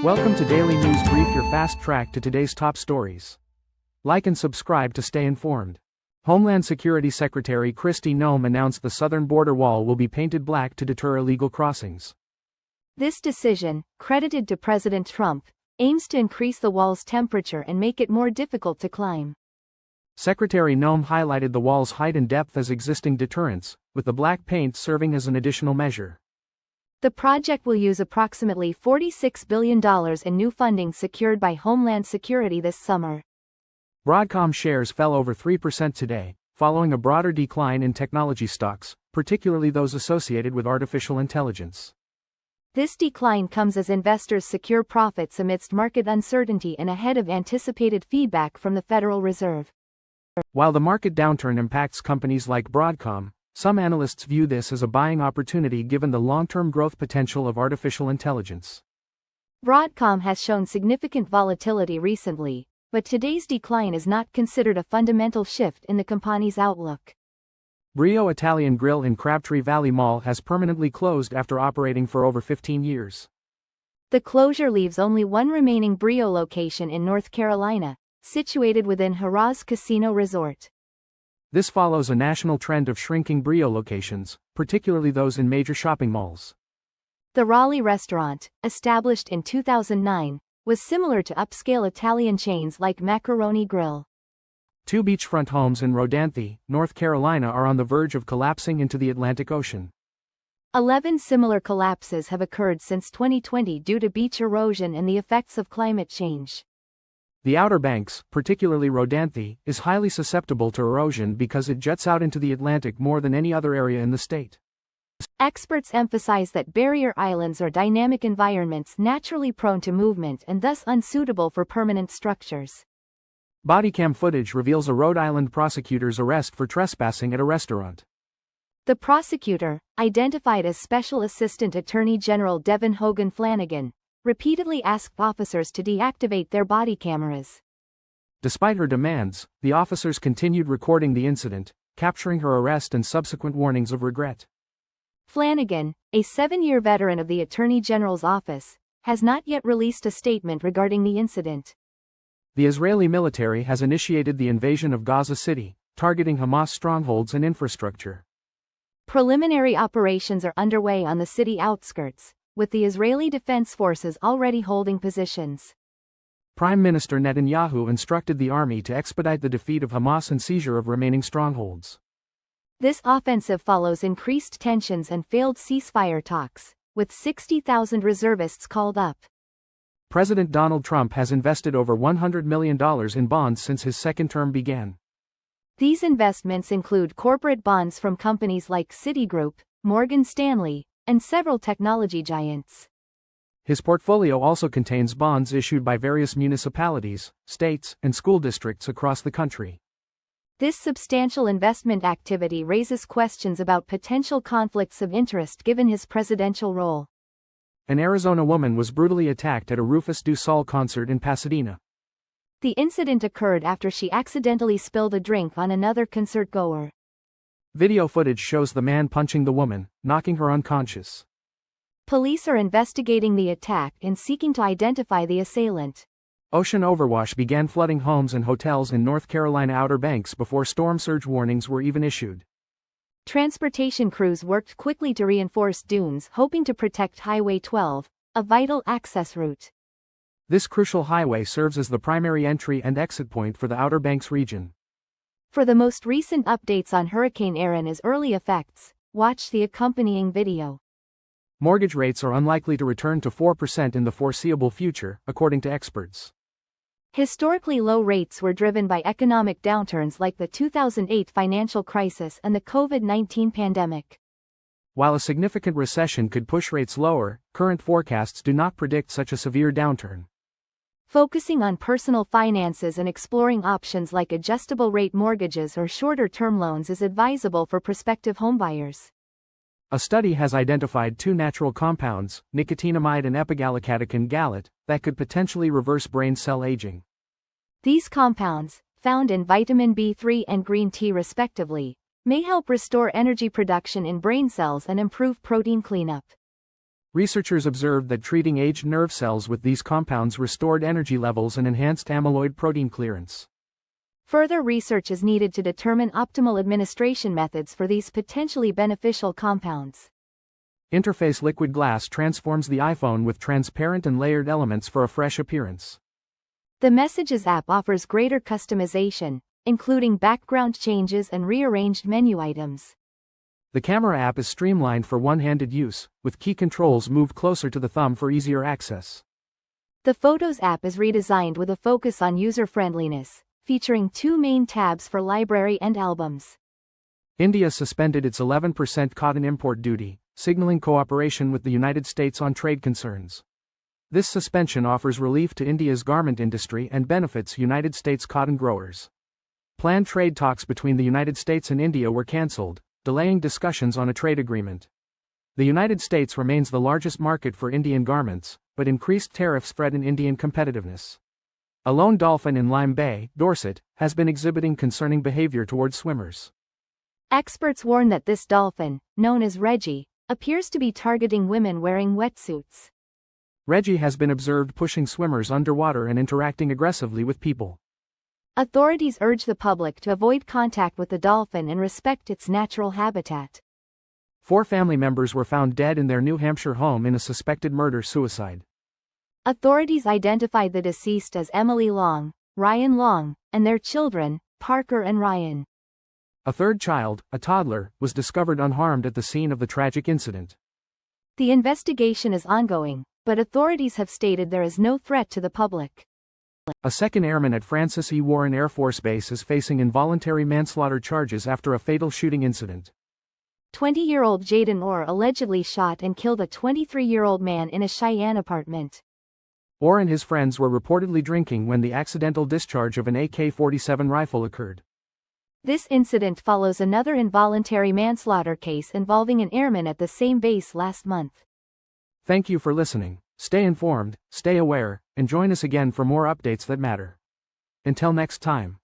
Welcome to Daily News Brief, your fast track to today's top stories. Like and subscribe to stay informed. Homeland Security Secretary Kristi Noem announced the southern border wall will be painted black to deter illegal crossings. This decision, credited to President Trump, aims to increase the wall's temperature and make it more difficult to climb. Secretary Noem highlighted the wall's height and depth as existing deterrents, with the black paint serving as an additional measure. The project will use approximately $46 billion in new funding secured by Homeland Security this summer. Broadcom shares fell over 3% today, following a broader decline in technology stocks, particularly those associated with artificial intelligence. This decline comes as investors secure profits amidst market uncertainty and ahead of anticipated feedback from the Federal Reserve. While the market downturn impacts companies like Broadcom, some analysts view this as a buying opportunity given the long-term growth potential of artificial intelligence. Broadcom has shown significant volatility recently, but today's decline is not considered a fundamental shift in the company's outlook. Brio Italian Grill in Crabtree Valley Mall has permanently closed after operating for over 15 years. The closure leaves only one remaining Brio location in North Carolina, situated within Harrah's Casino Resort. This follows a national trend of shrinking Brio locations, particularly those in major shopping malls. The Raleigh restaurant, established in 2009, was similar to upscale Italian chains like Macaroni Grill. Two beachfront homes in Rodanthe, North Carolina are on the verge of collapsing into the Atlantic Ocean. 11 similar collapses have occurred since 2020 due to beach erosion and the effects of climate change. The Outer Banks, particularly Rodanthe, is highly susceptible to erosion because it juts out into the Atlantic more than any other area in the state. Experts emphasize that barrier islands are dynamic environments naturally prone to movement and thus unsuitable for permanent structures. Bodycam footage reveals a Rhode Island prosecutor's arrest for trespassing at a restaurant. The prosecutor, identified as Special Assistant Attorney General Devin Hogan Flanagan, repeatedly asked officers to deactivate their body cameras. Despite her demands, the officers continued recording the incident, capturing her arrest and subsequent warnings of regret. Flanagan, a 7-year veteran of the Attorney General's office, has not yet released a statement regarding the incident. The Israeli military has initiated the invasion of Gaza City, targeting Hamas strongholds and infrastructure. Preliminary operations are underway on the city outskirts, with the Israeli Defense Forces already holding positions. Prime Minister Netanyahu instructed the army to expedite the defeat of Hamas and seizure of remaining strongholds. This offensive follows increased tensions and failed ceasefire talks, with 60,000 reservists called up. President Donald Trump has invested over $100 million in bonds since his second term began. These investments include corporate bonds from companies like Citigroup, Morgan Stanley, and several technology giants. His portfolio also contains bonds issued by various municipalities, states, and school districts across the country. This substantial investment activity raises questions about potential conflicts of interest given his presidential role. An Arizona woman was brutally attacked at a Rufus Du Sol concert in Pasadena. The incident occurred after she accidentally spilled a drink on another concertgoer. Video footage shows the man punching the woman, knocking her unconscious. Police are investigating the attack and seeking to identify the assailant. Ocean overwash began flooding homes and hotels in North Carolina Outer Banks before storm surge warnings were even issued. Transportation crews worked quickly to reinforce dunes, hoping to protect Highway 12, a vital access route. This crucial highway serves as the primary entry and exit point for the Outer Banks region. For the most recent updates on Hurricane Erin's early effects, watch the accompanying video. Mortgage rates are unlikely to return to 4% in the foreseeable future, according to experts. Historically low rates were driven by economic downturns like the 2008 financial crisis and the COVID-19 pandemic. While a significant recession could push rates lower, current forecasts do not predict such a severe downturn. Focusing on personal finances and exploring options like adjustable-rate mortgages or shorter-term loans is advisable for prospective homebuyers. A study has identified two natural compounds, nicotinamide and epigallocatechin gallate, that could potentially reverse brain cell aging. These compounds, found in vitamin B3 and green tea respectively, may help restore energy production in brain cells and improve protein cleanup. Researchers observed that treating aged nerve cells with these compounds restored energy levels and enhanced amyloid protein clearance. Further research is needed to determine optimal administration methods for these potentially beneficial compounds. Interface Liquid Glass transforms the iPhone with transparent and layered elements for a fresh appearance. The Messages app offers greater customization, including background changes and rearranged menu items. The Camera app is streamlined for one-handed use, with key controls moved closer to the thumb for easier access. The Photos app is redesigned with a focus on user-friendliness, featuring 2 main tabs for library and albums. India suspended its 11% cotton import duty, signaling cooperation with the United States on trade concerns. This suspension offers relief to India's garment industry and benefits United States cotton growers. Planned trade talks between the United States and India were cancelled, delaying discussions on a trade agreement. The United States remains the largest market for Indian garments, but increased tariffs threaten Indian competitiveness. A lone dolphin in Lyme Bay, Dorset, has been exhibiting concerning behavior toward swimmers. Experts warn that this dolphin, known as Reggie, appears to be targeting women wearing wetsuits. Reggie has been observed pushing swimmers underwater and interacting aggressively with people. Authorities urge the public to avoid contact with the dolphin and respect its natural habitat. 4 family members were found dead in their New Hampshire home in a suspected murder-suicide. Authorities identified the deceased as Emily Long, Ryan Long, and their children, Parker and Ryan. A third child, a toddler, was discovered unharmed at the scene of the tragic incident. The investigation is ongoing, but authorities have stated there is no threat to the public. A second airman at Francis E. Warren Air Force Base is facing involuntary manslaughter charges after a fatal shooting incident. 20-year-old Jaden Orr allegedly shot and killed a 23-year-old man in a Cheyenne apartment. Orr and his friends were reportedly drinking when the accidental discharge of an AK-47 rifle occurred. This incident follows another involuntary manslaughter case involving an airman at the same base last month. Thank you for listening. Stay informed, stay aware, and join us again for more updates that matter. Until next time.